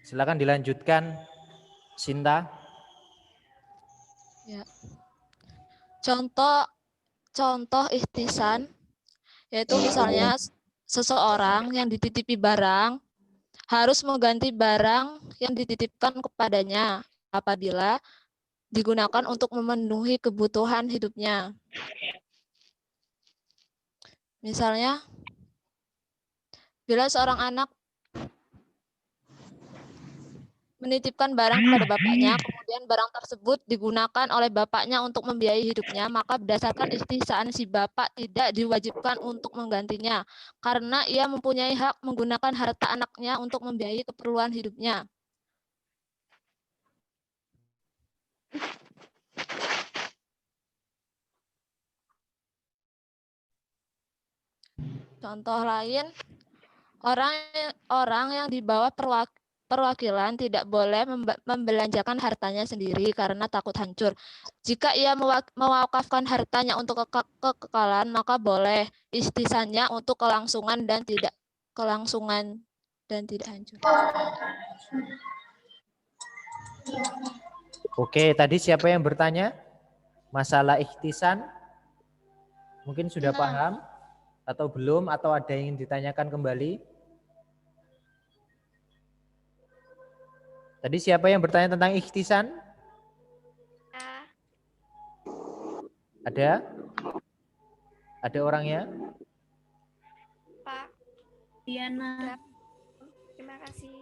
Silakan dilanjutkan, Sinta. Ya. Contoh ikhtisan yaitu misalnya seseorang yang dititipi barang harus mengganti barang yang dititipkan kepadanya apabila digunakan untuk memenuhi kebutuhan hidupnya. Misalnya, bila seorang anak menitipkan barang kepada bapaknya, kemudian barang tersebut digunakan oleh bapaknya untuk membiayai hidupnya, maka berdasarkan ikhtisan si bapak tidak diwajibkan untuk menggantinya, karena ia mempunyai hak menggunakan harta anaknya untuk membiayai keperluan hidupnya. Contoh lain, orang yang di bawah perwakilan tidak boleh membelanjakan hartanya sendiri karena takut hancur. Jika ia mewakafkan hartanya untuk kekekalan, maka boleh ikhtisannya untuk kelangsungan dan tidak hancur. Oke, tadi siapa yang bertanya? Masalah ikhtisan? Mungkin sudah paham atau belum, atau ada yang ditanyakan kembali? Tadi siapa yang bertanya tentang ikhtisan? Ada? Ada orangnya? Pak Diana. Terima kasih.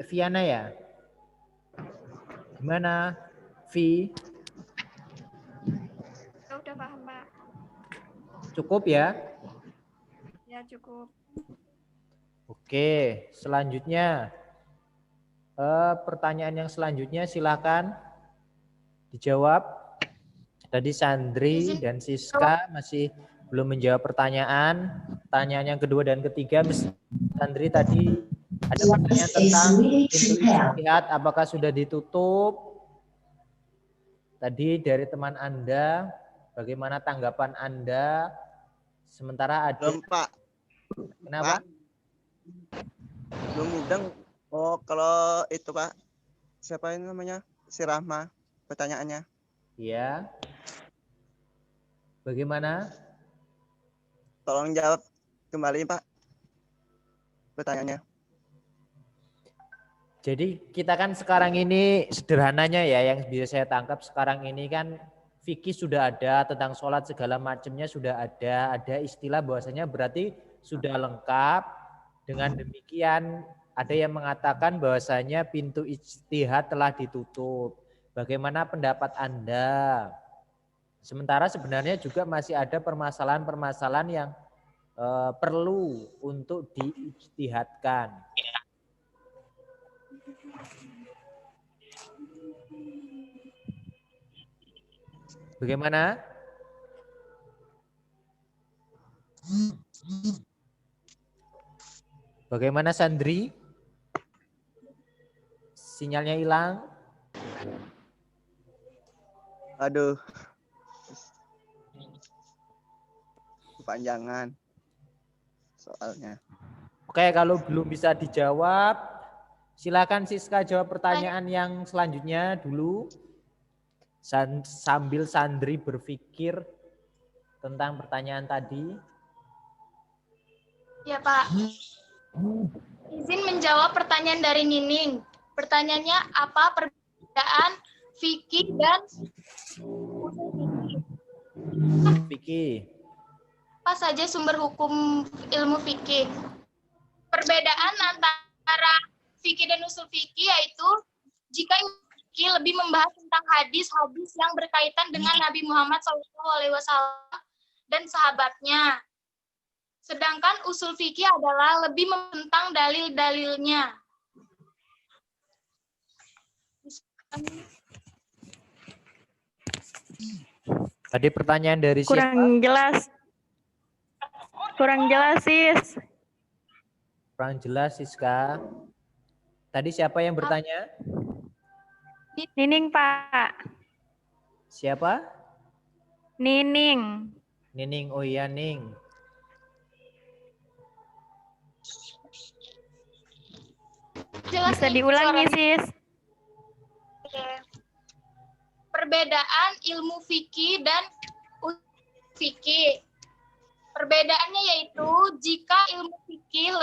Eviana ya? Gimana? Vi? Ya udah paham, Pak. Cukup ya? Ya cukup. Oke, selanjutnya. Pertanyaan yang selanjutnya silakan dijawab. Tadi Sandri dan Siska masih belum menjawab pertanyaan. Pertanyaan yang kedua dan ketiga, Sandri tadi ada pertanyaan tentang pintu ijtihad, apakah sudah ditutup? Tadi dari teman Anda, bagaimana tanggapan Anda? Sementara ada... Belum, Pak. Kenapa? Pak, belum mudeng. Oh, kalau itu, Pak. Siapa ini namanya? Si Rahma. Pertanyaannya. Iya. Bagaimana? Tolong jawab kembali, Pak. Pertanyaannya. Jadi kita kan sekarang ini sederhananya ya, yang bisa saya tangkap sekarang ini kan fikih sudah ada, tentang sholat segala macamnya sudah ada istilah bahwasanya berarti sudah lengkap. Dengan demikian ada yang mengatakan bahwasanya pintu ijtihad telah ditutup. Bagaimana pendapat Anda? Sementara sebenarnya juga masih ada permasalahan-permasalahan yang perlu untuk diijtihadkan. Bagaimana? Bagaimana Sandri? Sinyalnya hilang. Aduh. Kepanjangan soalnya. Oke, kalau belum bisa dijawab, silakan Siska jawab pertanyaan yang selanjutnya dulu. Sambil Sandri berpikir tentang pertanyaan tadi. Ya, Pak. Izin menjawab pertanyaan dari Nining. Pertanyaannya apa perbedaan fikih dan Fikih. apa saja sumber hukum ilmu fikih? Perbedaan antara fikih dan usul fikih yaitu jika fikih lebih membahas tentang hadis-hadis yang berkaitan dengan Nabi Muhammad SAW dan sahabatnya. Sedangkan usul fikih adalah lebih tentang dalil-dalilnya. Tadi pertanyaan dari siapa? Kurang jelas, Sis. Kurang jelas, Siska. Tadi siapa yang bertanya? Nining, Pak. Siapa? Nining. Nining, oh iya Ning. Jelas Bisa nih diulangi, suaranya? Sis. Oke. Perbedaan ilmu fikih dan usul fikih. Perbedaannya yaitu jika ilmu fikih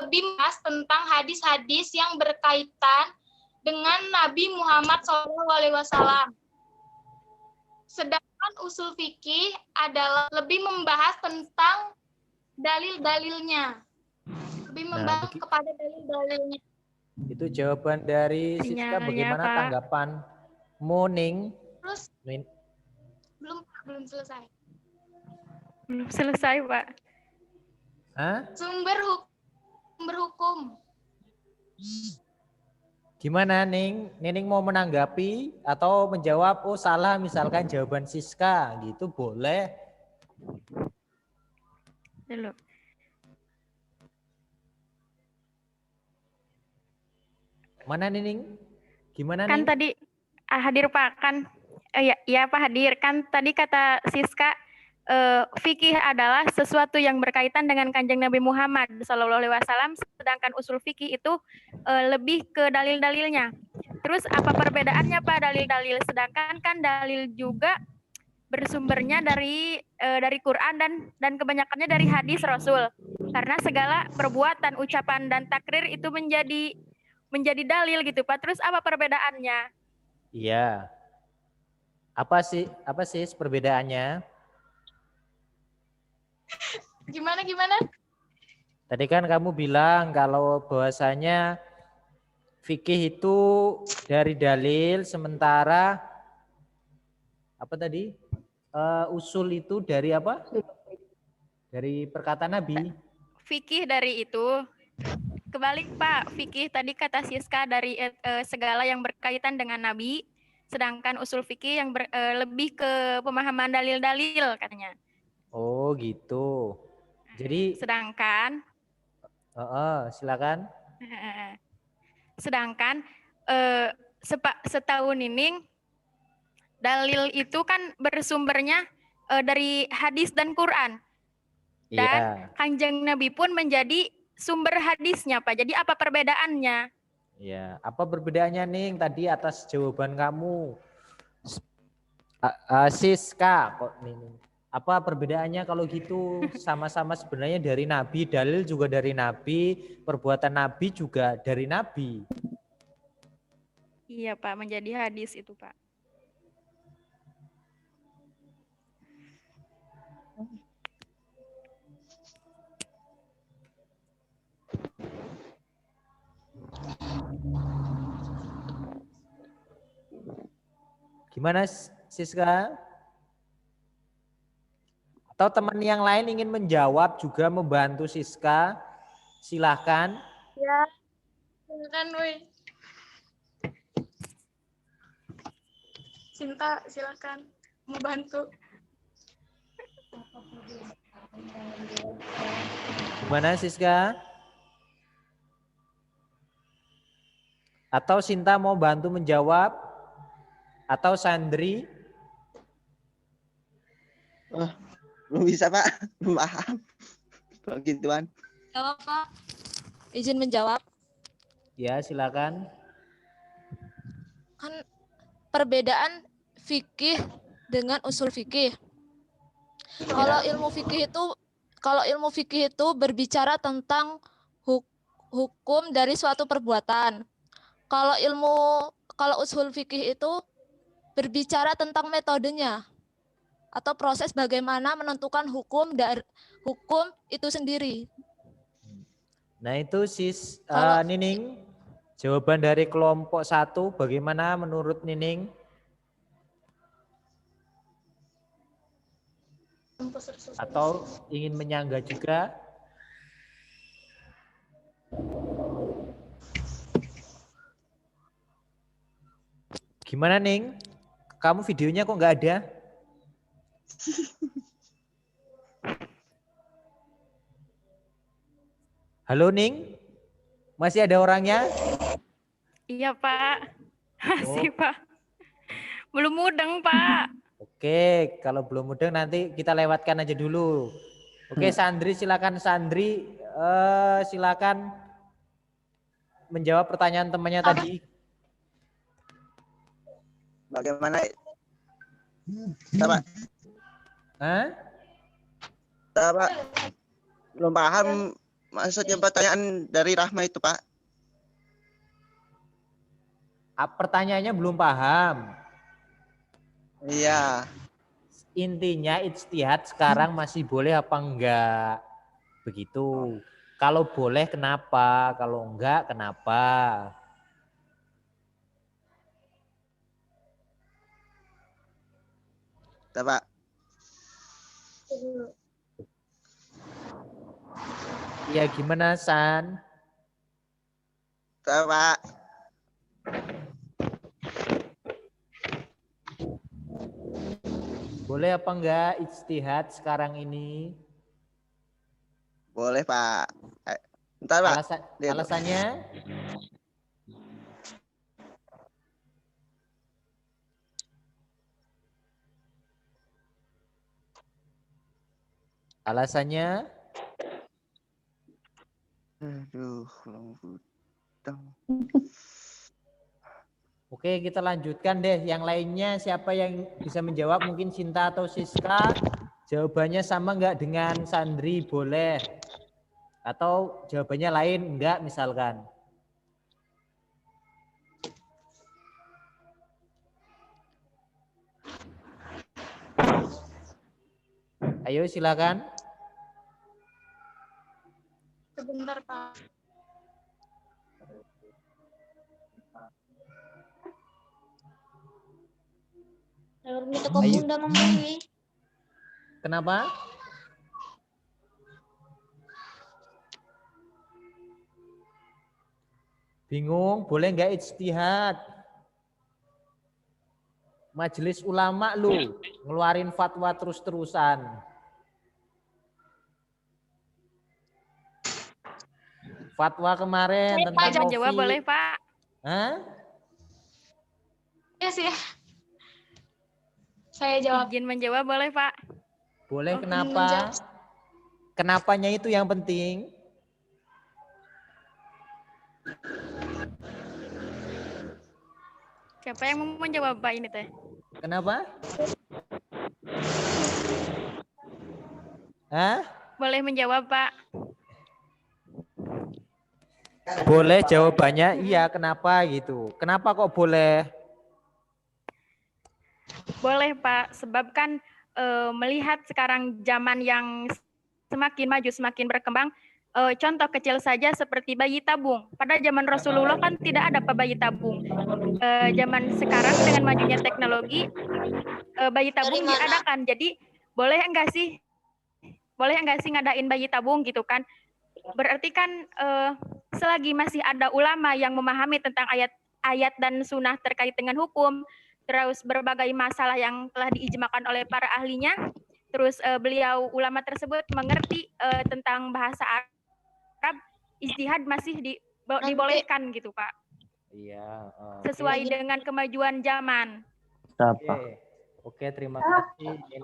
lebih membahas tentang hadis-hadis yang berkaitan dengan Nabi Muhammad SAW. Sedangkan usul fikih adalah lebih membahas tentang dalil-dalilnya. Lebih membahas kepada dalil-dalilnya. Itu jawaban dari Siska. Sinyalnya, Bagaimana Pak. tanggapan Muning? Terus belum selesai. Belum selesai, Pak. Hah? Sumber hukum. Gimana Nining mau menanggapi atau menjawab oh salah misalkan jawaban Siska gitu boleh. Dulu. Mana Nining? Gimana Kan Ning? tadi hadir Pak kan ya Pak hadir kan tadi kata Siska fikih adalah sesuatu yang berkaitan dengan Kanjeng Nabi Muhammad SAW, sedangkan usul fikih itu lebih ke dalil-dalilnya. Terus apa perbedaannya Pak dalil-dalil? Sedangkan kan dalil juga bersumbernya dari Quran dan kebanyakannya dari hadis Rasul. Karena segala perbuatan, ucapan dan takrir itu menjadi dalil gitu Pak. Terus apa perbedaannya? Iya. Apa sih perbedaannya? Gimana? Tadi kan kamu bilang kalau bahwasanya fikih itu dari dalil, sementara apa tadi? Usul itu dari apa? Dari perkataan Nabi. Fikih dari itu. Kebalik Pak, fikih tadi kata Siska dari segala yang berkaitan dengan Nabi, sedangkan usul fikih yang lebih ke pemahaman dalil-dalil katanya. Oh gitu. Jadi sedangkan silakan. Sedangkan setahu Nining dalil itu kan bersumbernya dari hadis dan Quran. Dan Kanjeng Nabi pun menjadi sumber hadisnya Pak. Jadi apa perbedaannya? Ya, apa perbedaannya Ning tadi atas jawaban kamu? Siska kok Nining. Apa perbedaannya kalau gitu? Sama-sama sebenarnya dari Nabi, dalil juga dari Nabi, perbuatan Nabi juga dari Nabi. Iya Pak, menjadi hadis itu Pak. Gimana Siska? Atau teman yang lain ingin menjawab juga membantu Siska? Silahkan. Ya, silakan Wei. Sinta, silakan membantu. Gimana Siska? Atau Sinta mau bantu menjawab? Atau Sandri? Belum bisa Pak, belum paham. Begituan. Jawab Pak. Izin menjawab. Ya silakan. Kan perbedaan fikih dengan usul fikih. Kalau ilmu fikih itu berbicara tentang hukum dari suatu perbuatan. Kalau usul fikih itu berbicara tentang metodenya atau proses bagaimana menentukan hukum itu sendiri. Nah itu Nining, jawaban dari kelompok 1 bagaimana menurut Nining? Atau ingin menyangga juga? Gimana Ning? Kamu videonya kok nggak ada? Halo Ning? Masih ada orangnya? Iya Pak. Masih Pak. Belum mudeng Pak. Oke, kalau belum mudeng nanti kita lewatkan aja dulu. Oke Sandri silakan Sandri, silakan menjawab pertanyaan temannya Apa? tadi? Bagaimana? Pak, Hah? Pak, belum paham maksudnya pertanyaan dari Rahma itu, Pak. Pertanyaannya belum paham. Iya. Intinya ijtihad sekarang masih boleh apa enggak? Begitu. Kalau boleh kenapa? Kalau enggak kenapa? Pak. Iya gimana San? Pak. Boleh apa enggak ijtihad sekarang ini? Boleh, Pak. Bentar, Pak. Alasannya? Alasannya? Aduh, Oke, kita lanjutkan deh. Yang lainnya siapa yang bisa menjawab? Mungkin Cinta atau Siska. Jawabannya sama enggak dengan Sandri? Boleh. Atau jawabannya lain? Enggak misalkan. Ayo silakan. Sebentar, Pak. Ayo. Kenapa? Bingung, boleh nggak ijtihad? Majelis ulama lu ngeluarin fatwa terus-terusan. Fatwa kemarin Pak, tentang jangan Menjawab boleh, Pak. Hah? Yes, ya. Saya jawab. Izin menjawab boleh, Pak. Boleh, Oke, kenapa? menjawab. Kenapanya itu yang penting. Siapa yang mau menjawab, Pak, ini teh? Kenapa? Hah? Boleh menjawab, Pak. Boleh jawabannya iya, kenapa gitu. Kenapa kok boleh? Boleh, Pak. Sebab kan melihat sekarang zaman yang semakin maju, semakin berkembang, contoh kecil saja seperti bayi tabung. Pada zaman Rasulullah kan tidak ada Pak bayi tabung. Zaman sekarang dengan majunya teknologi, bayi tabung diadakan. Jadi boleh enggak sih ngadain bayi tabung gitu kan? Berarti kan selagi masih ada ulama yang memahami tentang ayat dan sunnah terkait dengan hukum, terus berbagai masalah yang telah diijmakan oleh para ahlinya, terus beliau ulama tersebut mengerti tentang bahasa Arab, ijtihad masih dibolehkan gitu, Pak. Iya. Sesuai dengan kemajuan zaman. Oke, terima kasih. Ini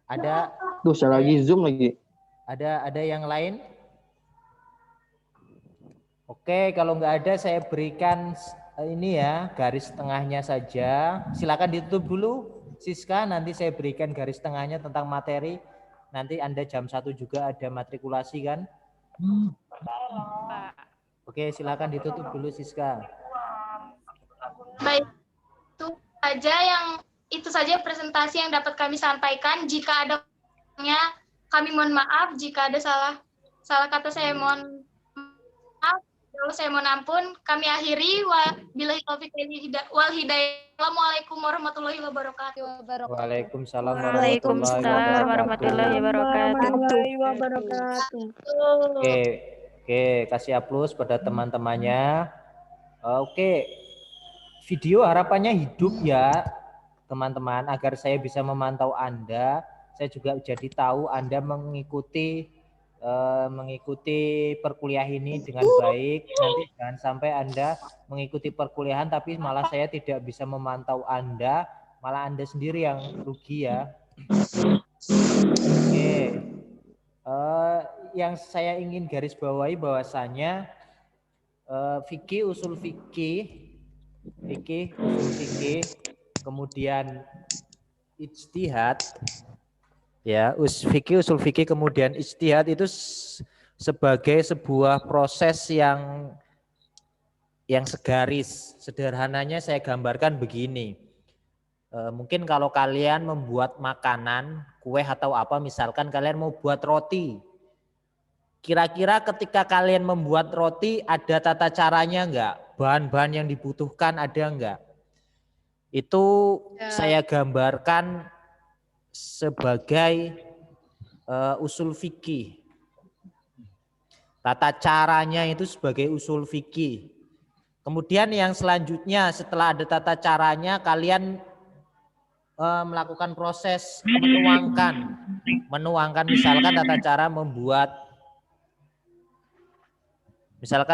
ada. Tuh, saya lagi Zoom lagi. Ada yang lain? Oke, kalau nggak ada saya berikan ini ya, garis tengahnya saja. Silakan ditutup dulu, Siska. Nanti saya berikan garis tengahnya tentang materi. Nanti Anda jam 1 juga ada matrikulasi kan? Oke, silakan ditutup dulu, Siska. Baik, itu saja presentasi yang dapat kami sampaikan. Jika ada kami mohon maaf. Jika ada salah kata saya mohon maaf. Kalau saya mohon ampun. Kami akhiri. Wabillahi taufiq wal hidayah. Assalamualaikum warahmatullahi wabarakatuh. Waalaikumsalam warahmatullahi wabarakatuh. Oke, kasih aplaus pada teman-temannya. Oke, video harapannya hidup ya, teman-teman, agar saya bisa memantau Anda. Saya juga jadi tahu Anda mengikuti perkuliahan ini dengan baik. Nanti jangan sampai Anda mengikuti perkuliahan tapi malah saya tidak bisa memantau Anda, malah Anda sendiri yang rugi ya. Oke. Yang saya ingin garis bawahi bahwasannya fikih, usul fikih, usul fikih, kemudian ijtihad. Ya, fikih, usul fikih, kemudian ijtihad itu sebagai sebuah proses yang segaris. Sederhananya saya gambarkan begini. Mungkin kalau kalian membuat makanan, kue atau apa, misalkan kalian mau buat roti. Kira-kira ketika kalian membuat roti ada tata caranya enggak? Bahan-bahan yang dibutuhkan ada enggak? Itu saya gambarkan sebagai usul fikih. Tata caranya itu sebagai usul fikih. Kemudian yang selanjutnya setelah ada tata caranya kalian melakukan proses menuangkan misalkan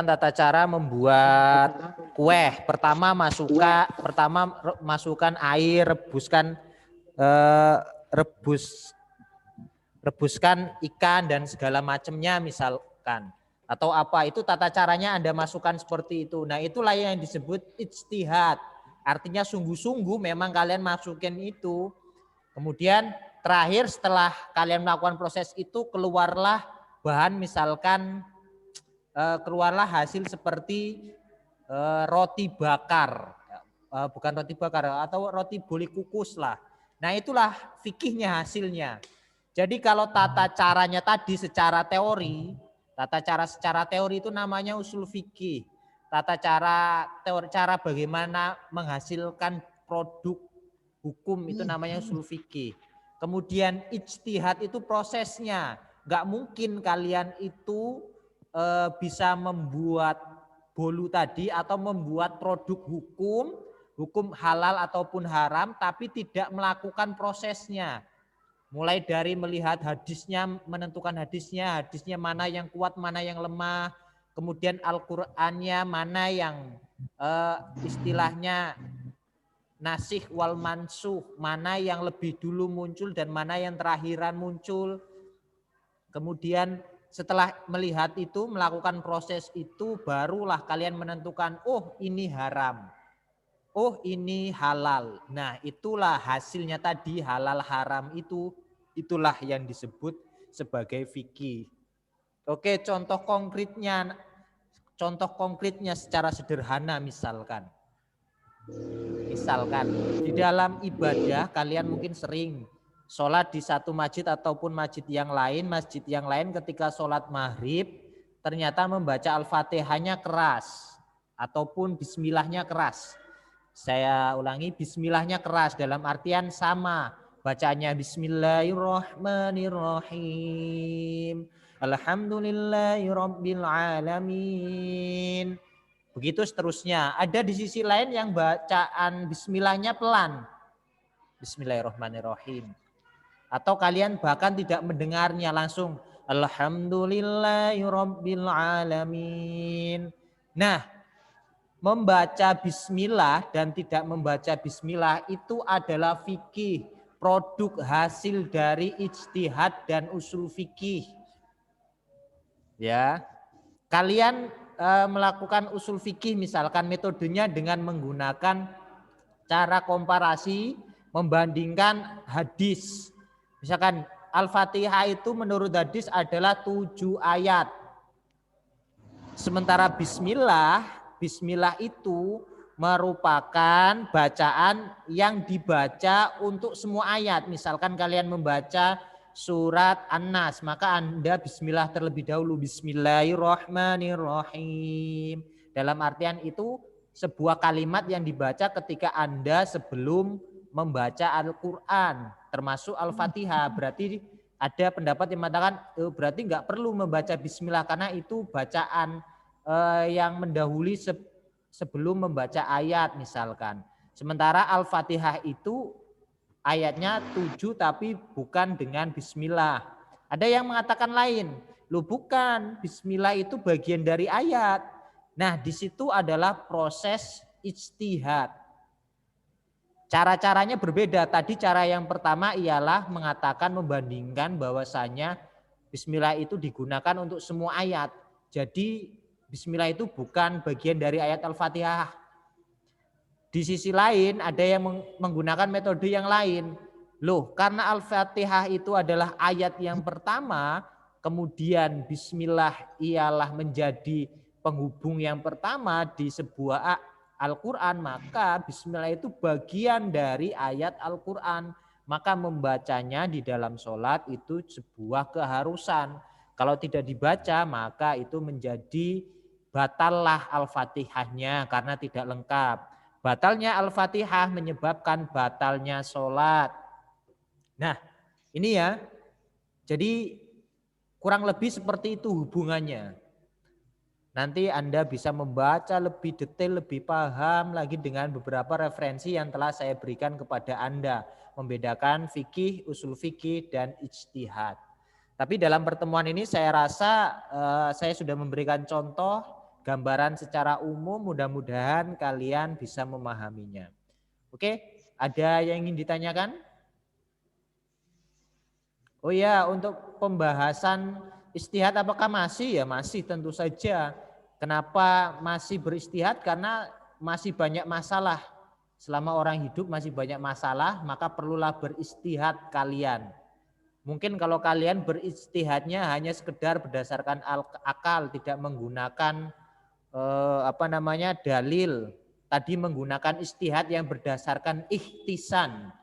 tata cara membuat kue. Pertama masukkan air, rebuskan ikan dan segala macamnya misalkan, atau apa, itu tata caranya Anda masukkan seperti itu. Nah, itulah yang disebut ijtihad. Artinya sungguh-sungguh memang kalian masukin itu. Kemudian terakhir setelah kalian melakukan proses itu keluarlah bahan, misalkan keluarlah hasil seperti roti bakar, bukan roti bakar, atau roti boli kukus lah. Nah, itulah fikihnya hasilnya. Jadi kalau tata caranya tadi secara teori itu namanya usul fikih. Tata cara bagaimana menghasilkan produk hukum itu namanya usul fikih. Kemudian ijtihad itu prosesnya. Nggak mungkin kalian itu bisa membuat bolu tadi atau membuat produk hukum halal ataupun haram, tapi tidak melakukan prosesnya. Mulai dari melihat hadisnya, menentukan hadisnya mana yang kuat, mana yang lemah. Kemudian Al-Qur'annya mana yang istilahnya nasikh wal mansuh, mana yang lebih dulu muncul dan mana yang terakhiran muncul. Kemudian setelah melihat itu, melakukan proses itu, barulah kalian menentukan, oh ini haram, oh ini halal. Nah, itulah hasilnya tadi, halal haram itulah yang disebut sebagai fikih. Oke, contoh konkretnya secara sederhana misalkan di dalam ibadah kalian mungkin sering sholat di satu masjid ataupun masjid yang lain ketika sholat maghrib ternyata membaca Al-Fatihahnya keras ataupun bismillahnya keras. Saya ulangi, bismillahnya keras dalam artian sama. Bacanya bismillahirrahmanirrahim. Alhamdulillahirabbil alamin. Begitu seterusnya. Ada di sisi lain yang bacaan bismillahnya pelan. Bismillahirrahmanirrahim. Atau kalian bahkan tidak mendengarnya, langsung Alhamdulillahirabbil alamin. Nah, membaca bismillah dan tidak membaca bismillah itu adalah fikih, produk hasil dari ijtihad dan usul fikih. Ya, kalian melakukan usul fikih misalkan metodenya dengan menggunakan cara komparasi, membandingkan hadis. Misalkan Al-Fatihah itu menurut hadis adalah 7 ayat. Sementara bismillah itu merupakan bacaan yang dibaca untuk semua ayat. Misalkan kalian membaca surat An-Nas, maka Anda bismillah terlebih dahulu. Bismillahirrahmanirrahim. Dalam artian itu sebuah kalimat yang dibaca ketika Anda sebelum membaca Al-Quran, termasuk Al-Fatihah. Berarti ada pendapat yang mengatakan berarti nggak perlu membaca bismillah karena itu bacaan yang mendahului sebelum membaca ayat misalkan. Sementara Al-Fatihah itu ayatnya 7 tapi bukan dengan bismillah. Ada yang mengatakan lain, loh bukan, bismillah itu bagian dari ayat. Nah, di situ adalah proses ijtihad. Cara-caranya berbeda. Tadi cara yang pertama ialah mengatakan, membandingkan bahwasanya bismillah itu digunakan untuk semua ayat. Jadi Bismillah itu bukan bagian dari ayat Al-Fatihah. Di sisi lain ada yang menggunakan metode yang lain. Loh, karena Al-Fatihah itu adalah ayat yang pertama, kemudian Bismillah ialah menjadi penghubung yang pertama di sebuah Al-Quran, maka Bismillah itu bagian dari ayat Al-Quran. Maka membacanya di dalam sholat itu sebuah keharusan. Kalau tidak dibaca, maka itu menjadi batallah Al-Fatihahnya karena tidak lengkap. Batalnya Al-Fatihah menyebabkan batalnya sholat. Nah, ini ya. Jadi kurang lebih seperti itu hubungannya. Nanti Anda bisa membaca lebih detail, lebih paham lagi dengan beberapa referensi yang telah saya berikan kepada Anda. Membedakan fikih, usul fikih, dan ijtihad. Tapi dalam pertemuan ini saya rasa saya sudah memberikan contoh, gambaran secara umum, mudah-mudahan kalian bisa memahaminya. Oke, ada yang ingin ditanyakan? Oh ya, untuk pembahasan istihad apakah masih? Ya masih, tentu saja. Kenapa masih beristihad? Karena masih banyak masalah. Selama orang hidup masih banyak masalah, maka perlulah beristihad kalian. Mungkin kalau kalian beristihadnya hanya sekedar berdasarkan akal, tidak menggunakan dalil. Tadi menggunakan istihad yang berdasarkan ikhtisan.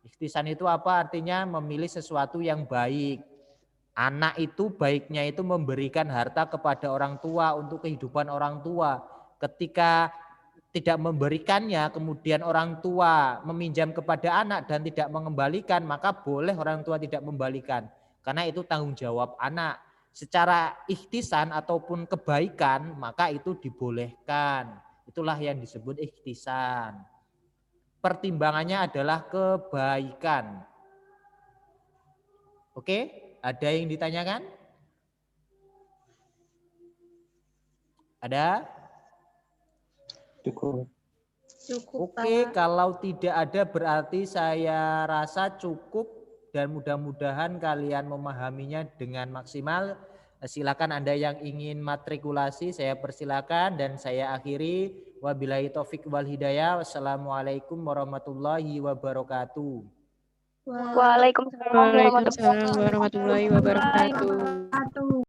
Ikhtisan itu apa? Artinya memilih sesuatu yang baik. Anak itu baiknya itu memberikan harta kepada orang tua untuk kehidupan orang tua. Ketika tidak memberikannya, kemudian orang tua meminjam kepada anak dan tidak mengembalikan, maka boleh orang tua tidak membalikan. Karena itu tanggung jawab anak. Secara ikhtisan ataupun kebaikan, maka itu dibolehkan. Itulah yang disebut ikhtisan. Pertimbangannya adalah kebaikan. Oke? Ada yang ditanyakan? Ada? Cukup. Oke, kalau tidak ada berarti saya rasa cukup dan mudah-mudahan kalian memahaminya dengan maksimal. Silakan Anda yang ingin matrikulasi saya persilakan dan saya akhiri. Wabillahi taufik wal hidayah. Wassalamualaikum warahmatullahi wabarakatuh. Waalaikumsalam warahmatullahi wabarakatuh.